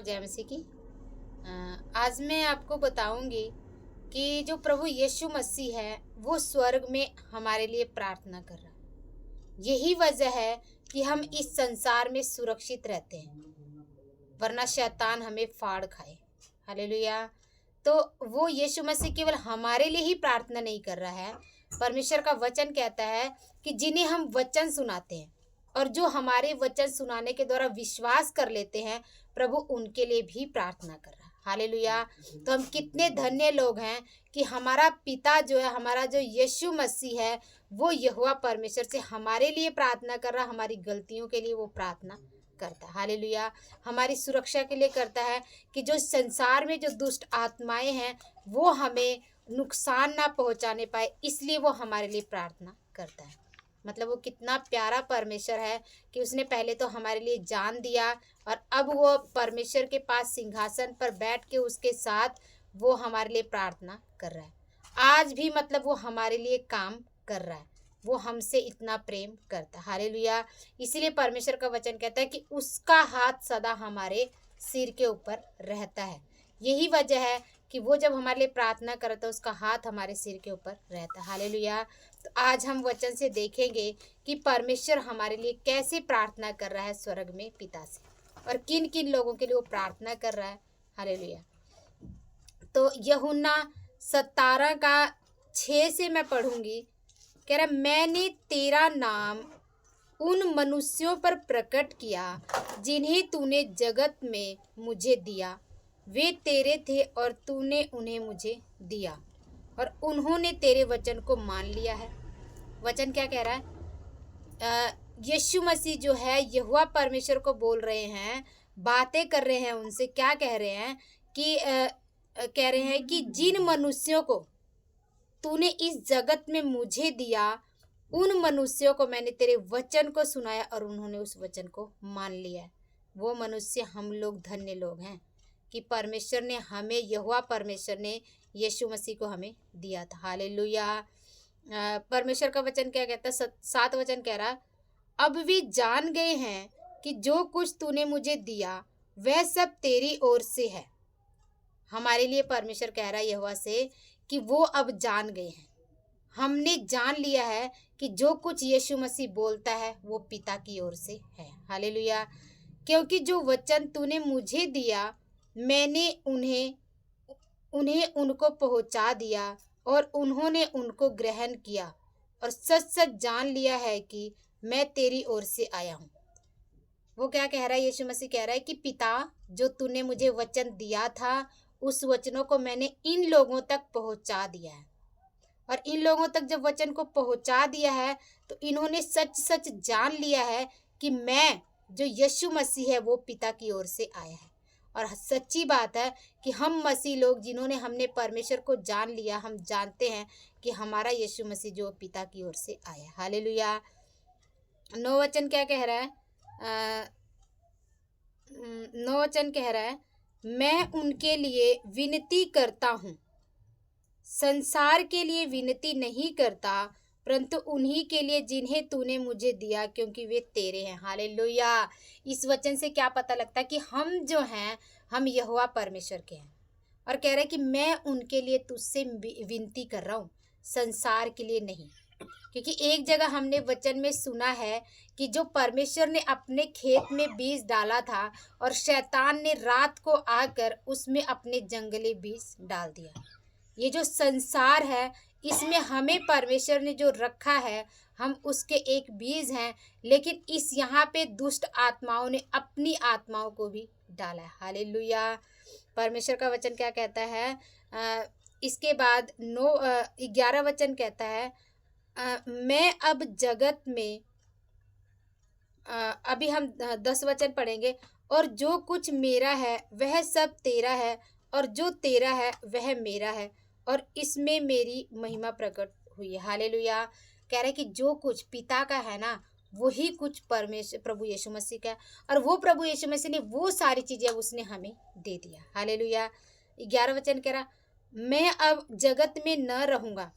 जय मसीह की। आज मैं आपको बताऊंगी कि जो प्रभु यीशु मसीह है वो स्वर्ग में हमारे लिए प्रार्थना कर रहा है। यही वजह है कि हम इस संसार में सुरक्षित रहते हैं, वरना शैतान हमें फाड़ खाए। हालेलुया। तो वो यीशु मसीह केवल हमारे लिए ही प्रार्थना नहीं कर रहा है। परमेश्वर का वचन कहता है कि जिन्हें हम वचन सुनाते हैं और जो हमारे वचन सुनाने के द्वारा विश्वास कर लेते हैं, प्रभु उनके लिए भी प्रार्थना कर रहा है। हालेलुया। तो हम कितने धन्य लोग हैं कि हमारा पिता जो है, हमारा जो यीशु मसीह है, वो यहोवा परमेश्वर से हमारे लिए प्रार्थना कर रहा है। हमारी गलतियों के लिए वो प्रार्थना करता है। हालेलुया। हमारी सुरक्षा के लिए करता है कि जो संसार में जो दुष्ट आत्माएं हैं वो हमें नुकसान ना पहुंचाने पाए, इसलिए वो हमारे लिए प्रार्थना करता है। मतलब वो कितना प्यारा परमेश्वर है कि उसने पहले तो हमारे लिए जान दिया और अब वो परमेश्वर के पास सिंहासन पर बैठ के उसके साथ वो हमारे लिए प्रार्थना कर रहा है। आज भी मतलब वो हमारे लिए काम कर रहा है। वो हमसे इतना प्रेम करता है। हालेलुया। इसीलिए परमेश्वर का वचन कहता है कि उसका हाथ सदा हमारे सिर के ऊपर रहता है। यही वजह है कि वो जब हमारे लिए प्रार्थना करता है उसका हाथ हमारे सिर के ऊपर रहता है। हालेलुया। तो आज हम वचन से देखेंगे कि परमेश्वर हमारे लिए कैसे प्रार्थना कर रहा है स्वर्ग में पिता से, और किन किन लोगों के लिए वो प्रार्थना कर रहा है। हालेलुया। तो यूहन्ना 17 का 6 से मैं पढ़ूंगी। कह रहा, मैंने तेरा नाम उन मनुष्यों पर प्रकट किया जिन्हें तूने जगत में मुझे दिया। वे तेरे थे और तूने उन्हें मुझे दिया और उन्होंने तेरे वचन को मान लिया है। वचन क्या कह रहा है? यीशु मसीह जो है यहोवा परमेश्वर को बोल रहे हैं, बातें कर रहे हैं उनसे। क्या कह रहे हैं कि कह रहे हैं कि जिन मनुष्यों को तूने इस जगत में मुझे दिया, उन मनुष्यों को मैंने तेरे वचन को सुनाया और उन्होंने उस वचन को मान लिया है। वो मनुष्य हम लोग धन्य लोग हैं कि परमेश्वर ने हमें, यहोवा परमेश्वर ने यीशु मसीह को हमें दिया था। हालेलुया। परमेश्वर का वचन क्या कहता है? 7 वचन कह रहा, अब वे जान गए हैं कि जो कुछ तूने मुझे दिया वह सब तेरी ओर से है। हमारे लिए परमेश्वर कह रहा है यहोवा से कि वो अब जान गए हैं। हमने जान लिया है कि जो कुछ यीशु मसीह बोलता है वो पिता की ओर से है। हालेलुया। क्योंकि जो वचन तूने मुझे दिया मैंने उन्हें उनको पहुंचा दिया और उन्होंने उनको ग्रहण किया और सच सच जान लिया है कि मैं तेरी ओर से आया हूँ। वो क्या कह रहा है? यीशु मसीह कह रहा है कि पिता, जो तूने मुझे वचन दिया था उस वचनों को मैंने इन लोगों तक पहुंचा दिया है, और इन लोगों तक जब वचन को पहुंचा दिया है तो इन्होंने सच सच जान लिया है कि मैं जो यीशु मसीह है वो पिता की ओर से आया है। और सच्ची बात है कि हम मसीह लोग जिन्होंने हमने परमेश्वर को जान लिया, हम जानते हैं कि हमारा यीशु मसीह जो पिता की ओर से आया है। हालेलुया। 9 वचन क्या कह रहा है? 9 वचन कह रहा है, मैं उनके लिए विनती करता हूँ, संसार के लिए विनती नहीं करता, परंतु उन्हीं के लिए जिन्हें तूने मुझे दिया, क्योंकि वे तेरे हैं। हालेलुया। इस वचन से क्या पता लगता है कि हम जो हैं हम यहोवा परमेश्वर के हैं, और कह रहा है कि मैं उनके लिए तुझसे विनती कर रहा हूँ, संसार के लिए नहीं। क्योंकि एक जगह हमने वचन में सुना है कि जो परमेश्वर ने अपने खेत में बीज डाला था और शैतान ने रात को आकर उसमें अपने जंगली बीज डाल दिया। ये जो संसार है इसमें हमें परमेश्वर ने जो रखा है, हम उसके एक बीज हैं, लेकिन इस यहाँ पे दुष्ट आत्माओं ने अपनी आत्माओं को भी डाला है। हालेलुया। परमेश्वर का वचन क्या कहता है? इसके बाद 11 वचन कहता है, मैं अब जगत में, अभी हम 10 वचन पढ़ेंगे, और जो कुछ मेरा है वह सब तेरा है और जो तेरा है वह मेरा है और इसमें मेरी महिमा प्रकट हुई है। हालेलुया। कह रहे कि जो कुछ पिता का है ना वही कुछ परमेश्वर प्रभु यीशु मसीह का है, और वो प्रभु यीशु मसीह ने वो सारी चीज़ें उसने हमें दे दिया। हालेलुया। 11 वचन कह रहा, मैं अब जगत में न रहूँगा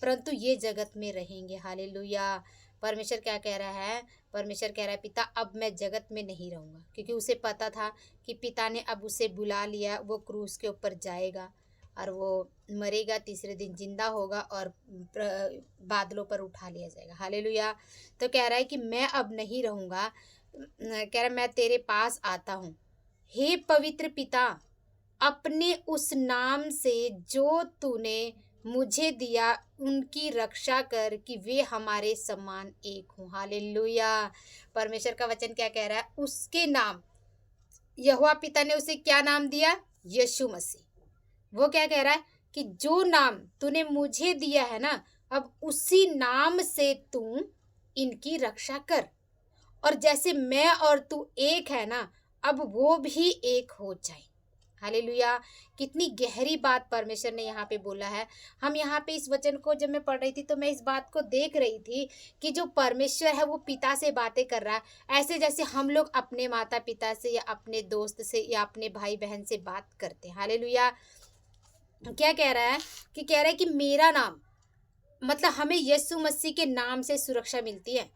परंतु ये जगत में रहेंगे। हालेलुया। परमेश्वर क्या कह रहा है? परमेश्वर कह रहा है पिता अब मैं जगत में नहीं रहूँगा, क्योंकि उसे पता था कि पिता ने अब उसे बुला लिया, वो क्रूस के ऊपर जाएगा और वो मरेगा, तीसरे दिन जिंदा होगा और बादलों पर उठा लिया जाएगा। हालेलुया। तो कह रहा है कि मैं अब नहीं रहूँगा, कह रहा है मैं तेरे पास आता हूँ। हे पवित्र पिता, अपने उस नाम से जो तूने मुझे दिया उनकी रक्षा कर कि वे हमारे समान एक हों। हालेलुया। परमेश्वर का वचन क्या कह रहा है? उसके नाम, यहोवा पिता ने उसे क्या नाम दिया? यीशु मसीह। वो क्या कह रहा है कि जो नाम तूने मुझे दिया है ना, अब उसी नाम से तू इनकी रक्षा कर। और जैसे मैं और तू एक है ना, अब वो भी एक हो जाए। हालेलुया। कितनी गहरी बात परमेश्वर ने यहाँ पे बोला है। हम यहाँ पे इस वचन को जब मैं पढ़ रही थी तो मैं इस बात को देख रही थी कि जो परमेश्वर है वो पिता से बातें कर रहा है, ऐसे जैसे हम लोग अपने माता पिता से या अपने दोस्त से या अपने भाई बहन से बात करते हैं। हालेलुया। क्या कह रहा है कि कह रहा है कि मेरा नाम, मतलब हमें यीशु मसीह के नाम से सुरक्षा मिलती है।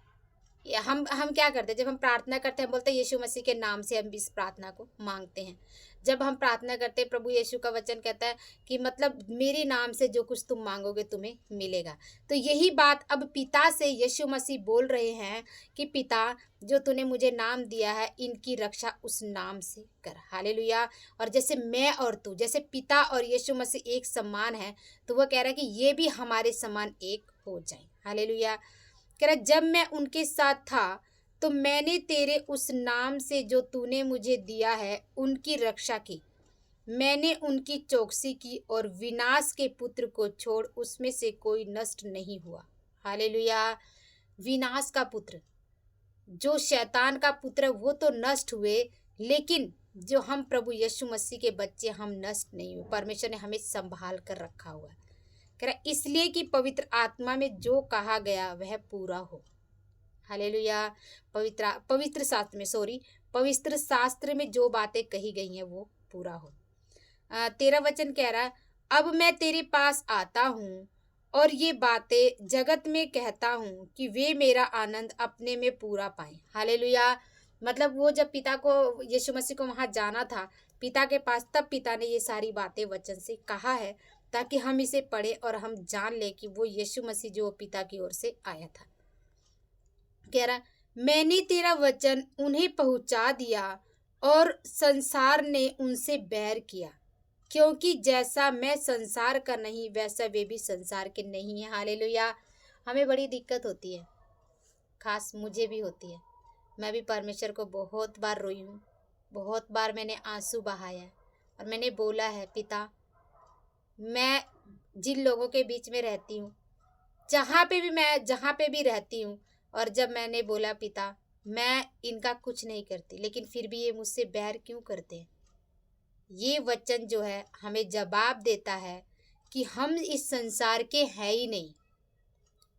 हम क्या करते हैं जब हम प्रार्थना करते हैं, हम बोलते हैं यीशु मसीह के नाम से हम इस प्रार्थना को मांगते हैं। जब हम प्रार्थना करते हैं, प्रभु यीशु का वचन कहता है कि मतलब मेरे नाम से जो कुछ तुम मांगोगे तुम्हें मिलेगा। तो यही बात अब पिता से यीशु मसीह बोल रहे हैं कि पिता, जो तूने मुझे नाम दिया है इनकी रक्षा उस नाम से कर। हालेलुया। और जैसे मैं और तू, जैसे पिता और यीशु मसीह एक समान है, तो वह कह रहा है कि ये भी हमारे समान एक हो जाए। हालेलुया। कह रहा जब मैं उनके साथ था तो मैंने तेरे उस नाम से जो तूने मुझे दिया है उनकी रक्षा की। मैंने उनकी चौकसी की और विनाश के पुत्र को छोड़ उसमें से कोई नष्ट नहीं हुआ। हालेलुया। विनाश का पुत्र, जो शैतान का पुत्र, वो तो नष्ट हुए, लेकिन जो हम प्रभु यीशु मसीह के बच्चे, हम नष्ट नहीं हुए। परमेश्वर ने हमें संभाल कर रखा हुआ है। कह रहा इसलिए कि पवित्र आत्मा में जो कहा गया वह पूरा हो। हालेलुया। पवित्र शास्त्र में जो बातें कही गई हैं वो पूरा हो। 13 वचन कह रहा है अब मैं तेरे पास आता हूँ और ये बातें जगत में कहता हूँ कि वे मेरा आनंद अपने में पूरा पाएं। हालेलुया। मतलब वो जब पिता को, यीशु मसीह को वहाँ जाना था पिता के पास, तब पिता ने ये सारी बातें वचन से कहा है ताकि हम इसे पढ़े और हम जान ले कि वो यीशु मसीह जो पिता की ओर से आया था। कह रहा मैंने तेरा वचन उन्हें पहुंचा दिया और संसार ने उनसे बैर किया, क्योंकि जैसा मैं संसार का नहीं वैसा वे भी संसार के नहीं है। हालेलुया। हमें बड़ी दिक्कत होती है, खास मुझे भी होती है। मैं भी परमेश्वर को बहुत बार रोई हूँ, बहुत बार मैंने आंसू बहाया है और मैंने बोला है पिता, मैं जिन लोगों के बीच में रहती हूँ, जहाँ पे भी रहती हूँ, और जब मैंने बोला पिता मैं इनका कुछ नहीं करती, लेकिन फिर भी ये मुझसे बैर क्यों करते हैं। ये वचन जो है हमें जवाब देता है कि हम इस संसार के हैं ही नहीं।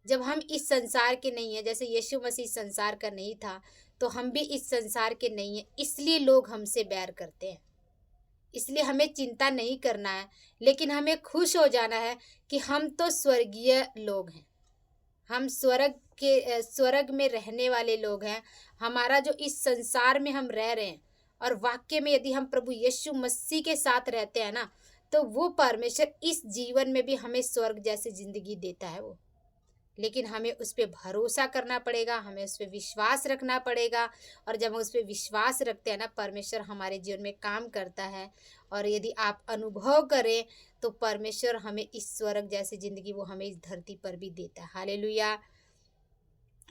जब हम इस संसार के नहीं हैं, जैसे यीशु मसीह संसार का नहीं था, तो हम भी इस संसार के नहीं हैं, इसलिए लोग हमसे बैर करते हैं। इसलिए हमें चिंता नहीं करना है, लेकिन हमें खुश हो जाना है कि हम तो स्वर्गीय लोग हैं, हम स्वर्ग में रहने वाले लोग हैं। हमारा जो इस संसार में हम रह रहे हैं, और वाक्य में यदि हम प्रभु यीशु मसीह के साथ रहते हैं ना, तो वो परमेश्वर इस जीवन में भी हमें स्वर्ग जैसी जिंदगी देता है वो। लेकिन हमें उस पर भरोसा करना पड़ेगा, हमें उस पर विश्वास रखना पड़ेगा। और जब हम उस पर विश्वास रखते हैं ना, परमेश्वर हमारे जीवन में काम करता है। और यदि आप अनुभव करें तो परमेश्वर हमें इस स्वर्ग जैसी ज़िंदगी वो हमें इस धरती पर भी देता है। हालेलुया।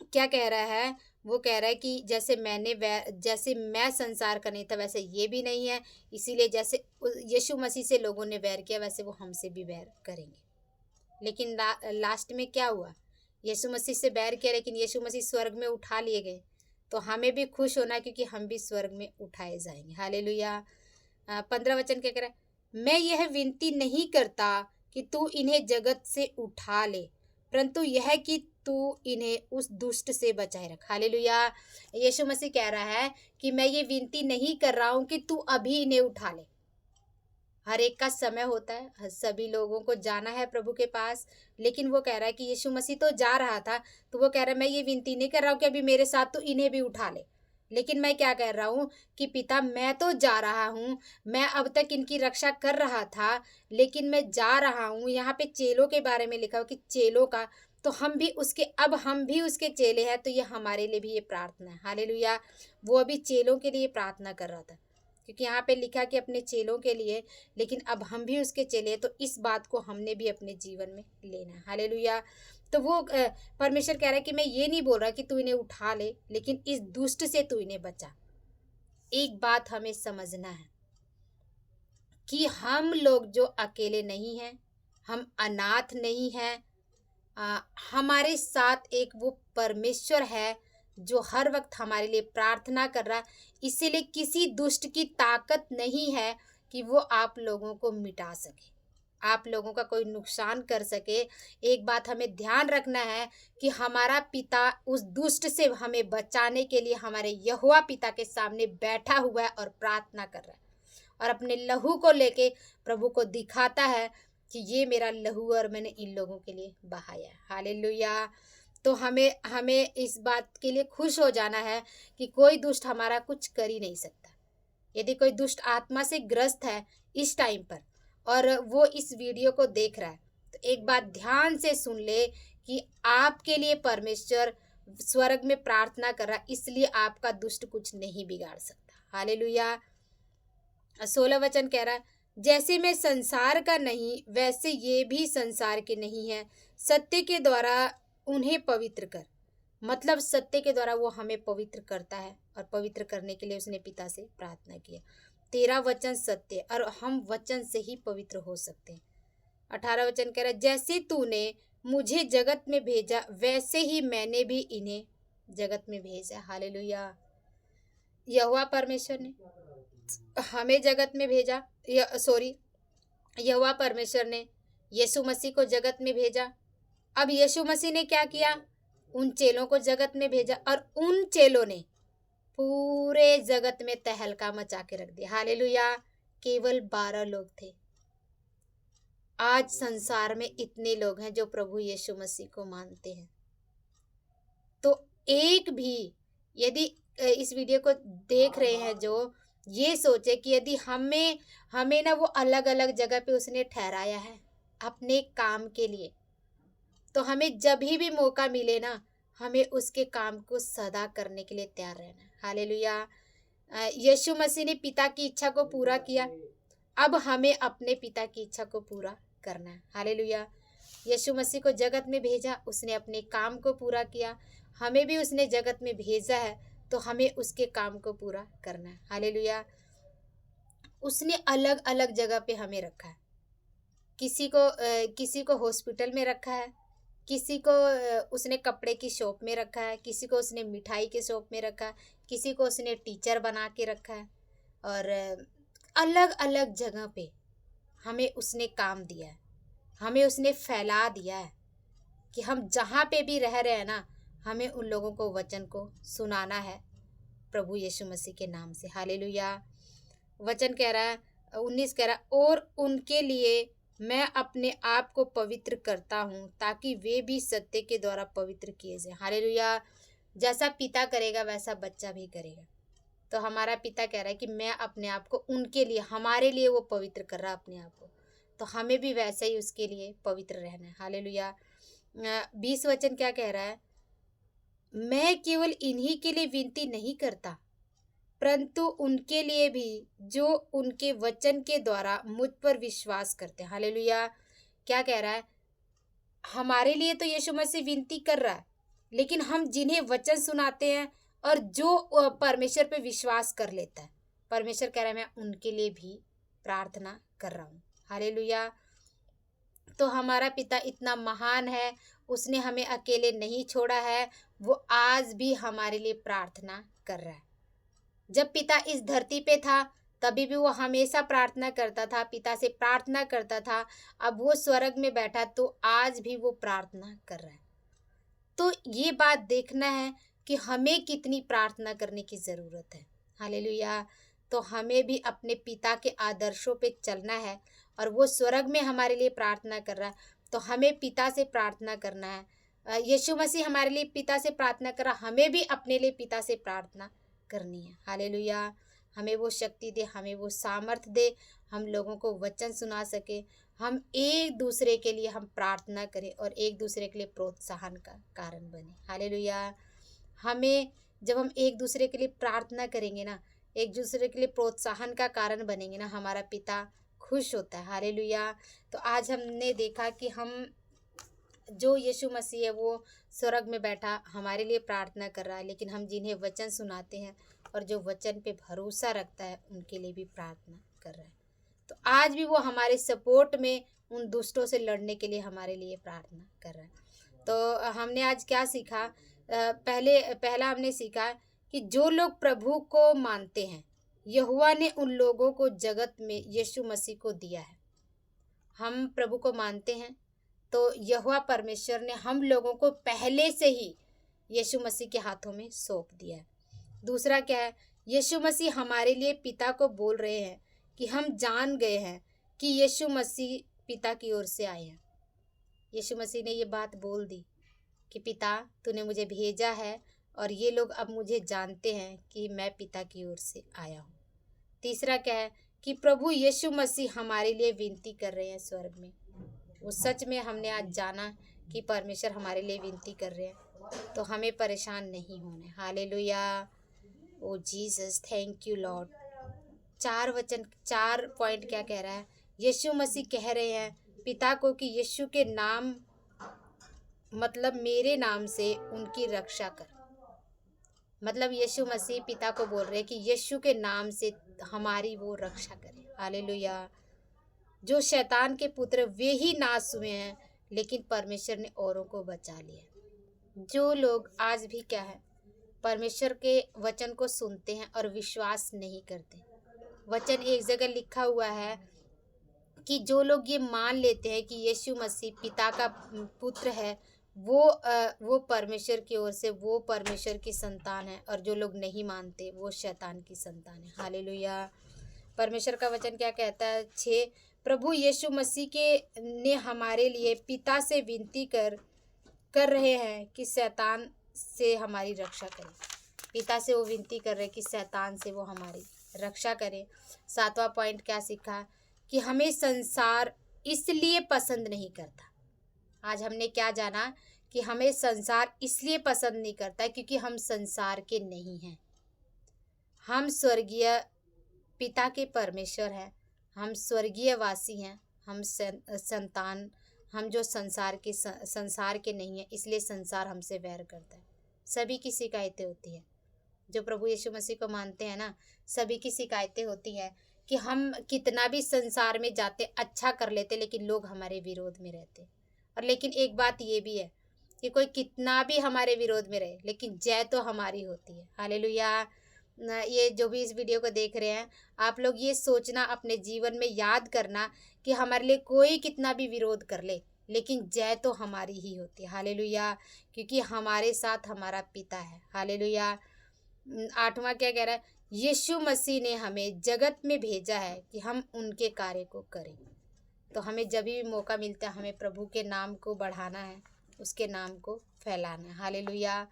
क्या कह रहा है? वो कह रहा है कि जैसे मैं संसार का नहीं था वैसे ये भी नहीं है, इसीलिए जैसे यीशु मसीह से लोगों ने वैर किया वैसे वो हमसे भी वैर करेंगे। लेकिन लास्ट में क्या हुआ? यीशु मसीह से बैर किया, लेकिन यीशु मसीह स्वर्ग में उठा लिए गए। तो हमें भी खुश होना, क्योंकि हम भी स्वर्ग में उठाए जाएंगे। हालेलुया। 15 वचन क्या कह रहा है? मैं यह विनती नहीं करता कि तू इन्हें जगत से उठा ले, परंतु यह कि तू इन्हें उस दुष्ट से बचाए रख। हालेलुया। यीशु मसीह कह रहा है कि मैं ये विनती नहीं कर रहा हूँ कि तू अभी इन्हें उठा ले। हर एक का समय होता है, सभी लोगों को जाना है प्रभु के पास। लेकिन वो कह रहा है कि यीशु मसीह तो जा रहा था, तो वो कह रहा है मैं ये विनती नहीं कर रहा हूँ कि अभी मेरे साथ तो इन्हें भी उठा ले, लेकिन मैं क्या कह रहा हूँ कि पिता मैं तो जा रहा हूँ, मैं अब तक इनकी रक्षा कर रहा था, लेकिन मैं जा रहा हूँ। यहाँ पे चेलों के बारे में लिखा हो कि चेलों का, तो हम भी उसके चेले हैं, तो ये हमारे लिए भी ये प्रार्थना है। हालेलुया। वो अभी चेलों के लिए प्रार्थना कर रहा था, क्योंकि यहाँ पे लिखा कि अपने चेलों के लिए, लेकिन अब हम भी उसके चेले हैं, तो इस बात को हमने भी अपने जीवन में लेना है। हालेलुया। तो वो परमेश्वर कह रहा है कि मैं ये नहीं बोल रहा कि तू इन्हें उठा ले, लेकिन इस दुष्ट से तू इन्हें बचा। एक बात हमें समझना है कि हम लोग जो अकेले नहीं हैं, हम अनाथ नहीं हैं, हमारे साथ एक वो परमेश्वर है जो हर वक्त हमारे लिए प्रार्थना कर रहा है। इसीलिए किसी दुष्ट की ताकत नहीं है कि वो आप लोगों को मिटा सके, आप लोगों का कोई नुकसान कर सके। एक बात हमें ध्यान रखना है कि हमारा पिता उस दुष्ट से हमें बचाने के लिए हमारे यहोवा पिता के सामने बैठा हुआ है और प्रार्थना कर रहा है, और अपने लहू को लेके प्रभु को दिखाता है कि ये मेरा लहू और मैंने इन लोगों के लिए बहाया है। हालेलुया। तो हमें हमें इस बात के लिए खुश हो जाना है कि कोई दुष्ट हमारा कुछ कर ही नहीं सकता। यदि कोई दुष्ट आत्मा से ग्रस्त है इस टाइम पर और वो इस वीडियो को देख रहा है, तो एक बात ध्यान से सुन ले कि आपके लिए परमेश्वर स्वर्ग में प्रार्थना कर रहा है, इसलिए आपका दुष्ट कुछ नहीं बिगाड़ सकता। हालेलुया। 16 वचन कह रहा है, जैसे मैं संसार का नहीं वैसे ये भी संसार के नहीं है, सत्य के द्वारा उन्हें पवित्र कर। मतलब सत्य के द्वारा वो हमें पवित्र करता है, और पवित्र करने के लिए उसने पिता से प्रार्थना किया। तेरा वचन सत्य, और हम वचन से ही पवित्र हो सकते हैं। 18 वचन कह रहा है, जैसे तूने मुझे जगत में भेजा वैसे ही मैंने भी इन्हें जगत में भेजा। हालेलुया। यहोवा परमेश्वर ने हमें जगत में भेजा, यहोवा परमेश्वर ने यीशु मसीह को जगत में भेजा। अब यीशु मसीह ने क्या किया? उन चेलों को जगत में भेजा, और उन चेलों ने पूरे जगत में तहलका मचा के रख दिया। हालेलुया। केवल 12 लोग थे। आज संसार में इतने लोग हैं जो प्रभु यीशु मसीह को मानते हैं। तो एक भी यदि इस वीडियो को देख रहे हैं जो ये सोचे कि यदि हमें ना वो अलग अलग जगह पे उसने ठहराया है अपने काम के लिए, तो हमें जब भी मौका मिले ना, हमें उसके काम को सदा करने के लिए तैयार रहना है। हालेलुया। यीशु मसीह ने पिता की इच्छा को पूरा किया, अब हमें अपने पिता की इच्छा को पूरा करना है। हालेलुया। यीशु मसीह को जगत में भेजा, उसने अपने काम को पूरा किया, हमें भी उसने जगत में भेजा है, तो हमें उसके काम को पूरा करना है। उसने अलग अलग जगह पे हमें रखा है। किसी को हॉस्पिटल में रखा है, किसी को उसने कपड़े की शॉप में रखा है, किसी को उसने मिठाई के शॉप में रखा है, किसी को उसने टीचर बना के रखा है, और अलग अलग जगह पे हमें उसने काम दिया है, हमें उसने फैला दिया है कि हम जहाँ पे भी रह रहे हैं ना, हमें उन लोगों को वचन को सुनाना है प्रभु यीशु मसीह के नाम से। हालेलुया। वचन कह रहा है, 19 कह रहा है, और उनके लिए मैं अपने आप को पवित्र करता हूँ ताकि वे भी सत्य के द्वारा पवित्र किए जाए। हालेलुया। जैसा पिता करेगा वैसा बच्चा भी करेगा। तो हमारा पिता कह रहा है कि मैं अपने आप को उनके लिए, हमारे लिए वो पवित्र कर रहा है अपने आप को, तो हमें भी वैसे ही उसके लिए पवित्र रहना है। हालेलुया। 20 वचन क्या कह रहा है, मैं केवल इन्हीं के लिए विनती नहीं करता, परंतु उनके लिए भी जो उनके वचन के द्वारा मुझ पर विश्वास करते हैं। हालेलुया। क्या कह रहा है? हमारे लिए तो यीशु मसीह विनती कर रहा है, लेकिन हम जिन्हें वचन सुनाते हैं और जो परमेश्वर पे विश्वास कर लेता है, परमेश्वर कह रहा है मैं उनके लिए भी प्रार्थना कर रहा हूँ। हालेलुया। तो हमारा पिता इतना महान है, उसने हमें अकेले नहीं छोड़ा है, वो आज भी हमारे लिए प्रार्थना कर रहा है। जब पिता इस धरती पे था तभी भी वो हमेशा प्रार्थना करता था, पिता से प्रार्थना करता था। अब वो स्वर्ग में बैठा तो आज भी वो प्रार्थना कर रहा है। तो ये बात देखना है कि हमें कितनी प्रार्थना करने की ज़रूरत है। हालेलुया। तो हमें भी अपने पिता के आदर्शों पे चलना है। और वो स्वर्ग में हमारे लिए प्रार्थना कर रहा है, तो हमें पिता से प्रार्थना करना है। यीशु मसीह हमारे लिए पिता से प्रार्थना कर रहा, हमें भी अपने लिए पिता से प्रार्थना करनी है। हालेलुया। हमें वो शक्ति दे, हमें वो सामर्थ दे, हम लोगों को वचन सुना सके, हम एक दूसरे के लिए हम प्रार्थना करें और एक दूसरे के लिए प्रोत्साहन का कारण बने। हालेलुया। हमें जब हम एक दूसरे के लिए प्रार्थना करेंगे ना, एक दूसरे के लिए प्रोत्साहन का कारण बनेंगे ना, हमारा पिता खुश होता है। हालेलुया। तो आज हमने देखा कि हम जो यीशु मसीह है वो स्वर्ग में बैठा हमारे लिए प्रार्थना कर रहा है, लेकिन हम जिन्हें वचन सुनाते हैं और जो वचन पे भरोसा रखता है उनके लिए भी प्रार्थना कर रहा है। तो आज भी वो हमारे सपोर्ट में उन दुष्टों से लड़ने के लिए हमारे लिए प्रार्थना कर रहा है। तो हमने आज क्या सीखा? पहला हमने सीखा कि जो लोग प्रभु को मानते हैं, यहोवा ने उन लोगों को जगत में यीशु मसीह को दिया है। हम प्रभु को मानते हैं तो यहोवा परमेश्वर ने हम लोगों को पहले से ही यीशु मसीह के हाथों में सौंप दिया है। दूसरा क्या है? यीशु मसीह हमारे लिए पिता को बोल रहे हैं कि हम जान गए हैं कि यीशु मसीह पिता की ओर से आए हैं। यीशु मसीह ने ये बात बोल दी कि पिता तूने मुझे भेजा है और ये लोग अब मुझे जानते हैं कि मैं पिता की ओर से आया हूँ। तीसरा क्या है? कि प्रभु यीशु मसीह हमारे लिए विनती कर रहे हैं स्वर्ग में। वो सच में हमने आज जाना कि परमेश्वर हमारे लिए विनती कर रहे हैं, तो हमें परेशान नहीं होना। Hallelujah. O Jesus, thank you Lord. 4 point क्या कह रहा है? यीशु मसीह कह रहे हैं पिता को कि यीशु के नाम मतलब मेरे नाम से उनकी रक्षा कर। मतलब यीशु मसीह पिता को बोल रहे हैं कि यीशु के नाम से हमारी वो रक्षा करे। हालेलुया। जो शैतान के पुत्र वे ही नाश हुए हैं, लेकिन परमेश्वर ने औरों को बचा लिया। जो लोग आज भी क्या है, परमेश्वर के वचन को सुनते हैं और विश्वास नहीं करते। वचन एक जगह लिखा हुआ है कि जो लोग ये मान लेते हैं कि यीशु मसीह पिता का पुत्र है, वो परमेश्वर की ओर से, वो परमेश्वर की संतान है, और जो लोग नहीं मानते वो शैतान की संतान है। हालेलुया। परमेश्वर का वचन क्या कहता है? 6 प्रभु यीशु मसीह के ने हमारे लिए पिता से विनती कर रहे हैं कि शैतान से हमारी रक्षा करें। पिता से वो विनती कर रहे हैं कि शैतान से वो हमारी रक्षा करें। 7वां पॉइंट क्या सीखा? कि हमें संसार इसलिए पसंद नहीं करता। आज हमने क्या जाना? कि हमें संसार इसलिए पसंद नहीं करता क्योंकि हम संसार के नहीं हैं। हम स्वर्गीय पिता के परमेश्वर हैं, हम स्वर्गीय वासी हैं, हम संतान, हम जो संसार के नहीं हैं, इसलिए संसार हमसे वैर करता है। सभी की शिकायतें होती हैं। जो प्रभु यीशु मसीह को मानते हैं ना, सभी की शिकायतें होती हैं कि हम कितना भी संसार में जाते अच्छा कर लेते, लेकिन लोग हमारे विरोध में रहते। और लेकिन एक बात ये भी है कि कोई कितना भी हमारे विरोध में रहे, लेकिन जय तो हमारी होती है। हालेलुया। ये जो भी इस वीडियो को देख रहे हैं, आप लोग ये सोचना, अपने जीवन में याद करना कि हमारे लिए कोई कितना भी विरोध कर ले, लेकिन जय तो हमारी ही होती है। हालेलुया। क्योंकि हमारे साथ हमारा पिता है। हालेलुया। 8वां क्या कह रहा है? यीशु मसीह ने हमें जगत में भेजा है कि हम उनके कार्य को करें। तो हमें जब भी मौका मिलता है, हमें प्रभु के नाम को बढ़ाना है, उसके नाम को फैलाना है। हालेलुया।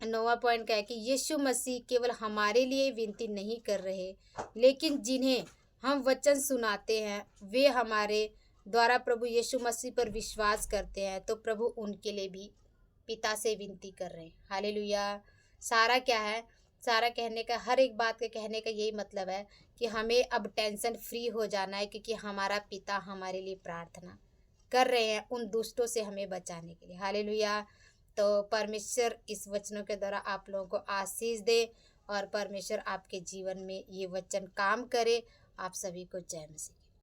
9वां पॉइंट क्या है? कि यीशु मसीह केवल हमारे लिए विनती नहीं कर रहे, लेकिन जिन्हें हम वचन सुनाते हैं वे हमारे द्वारा प्रभु यीशु मसीह पर विश्वास करते हैं, तो प्रभु उनके लिए भी पिता से विनती कर रहे हैं। हालेलुया। सारा क्या है? सारा कहने का, हर एक बात के कहने का यही मतलब है कि हमें अब टेंशन फ्री हो जाना है, क्योंकि हमारा पिता हमारे लिए प्रार्थना कर रहे हैं उन दुष्टों से हमें बचाने के लिए। हालेलुया। तो परमेश्वर इस वचनों के द्वारा आप लोगों को आशीष दे और परमेश्वर आपके जीवन में ये वचन काम करे। आप सभी को जय मसीह।